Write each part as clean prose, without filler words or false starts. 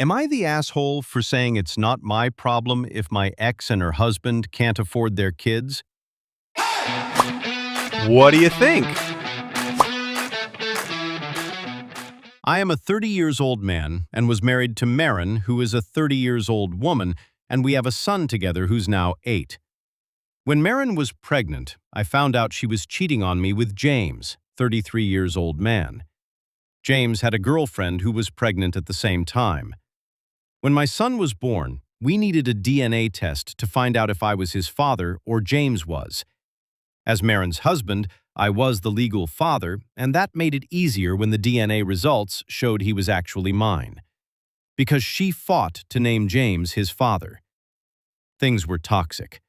Am I the asshole for saying it's not my problem if my ex and her husband can't afford their kids? What do you think? I am a 30-years-old man and was married to Maren, who is a 30-years-old woman, and we have a son together who's now 8. When Maren was pregnant, I found out she was cheating on me with James, 33-years-old man. James had a girlfriend who was pregnant at the same time. When my son was born, we needed a DNA test to find out if I was his father or James was. As Maren's husband, I was the legal father, and that made it easier when the DNA results showed he was actually mine. Because she fought to name James his father. Things were toxic.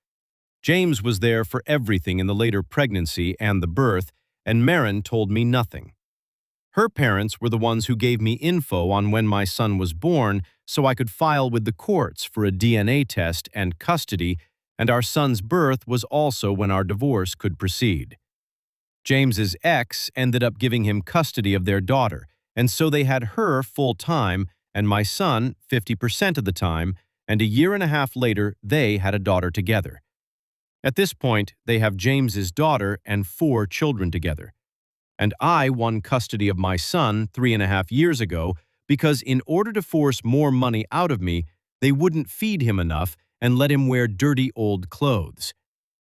James was there for everything in the later pregnancy and the birth, and Maren told me nothing. Her parents were the ones who gave me info on when my son was born so I could file with the courts for a DNA test and custody, and our son's birth was also when our divorce could proceed. James's ex ended up giving him custody of their daughter, and so they had her full-time and my son 50% of the time, and a year and a half later they had a daughter together. At this point, they have James's daughter and 4 children together. And I won custody of my son 3.5 years ago because in order to force more money out of me, they wouldn't feed him enough and let him wear dirty old clothes.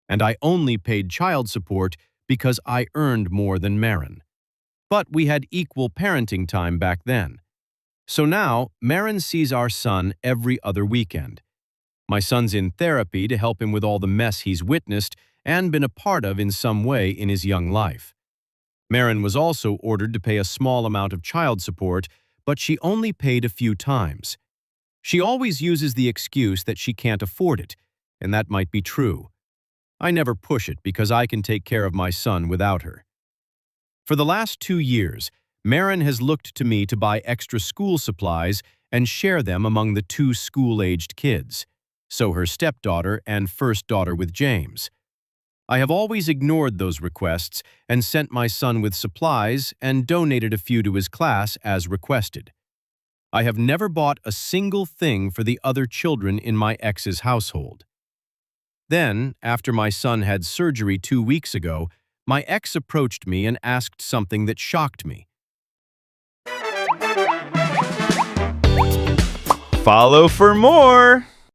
And I only paid child support because I earned more than Maren. But we had equal parenting time back then. So now, Maren sees our son every other weekend. My son's in therapy to help him with all the mess he's witnessed and been a part of in some way in his young life. Maren was also ordered to pay a small amount of child support, but she only paid a few times. She always uses the excuse that she can't afford it, and that might be true. I never push it because I can take care of my son without her. For the last 2 years, Maren has looked to me to buy extra school supplies and share them among the 2 school-aged kids, so her stepdaughter and first daughter with James. I have always ignored those requests and sent my son with supplies and donated a few to his class as requested. I have never bought a single thing for the other children in my ex's household. Then, after my son had surgery 2 weeks ago, my ex approached me and asked something that shocked me. Follow for more!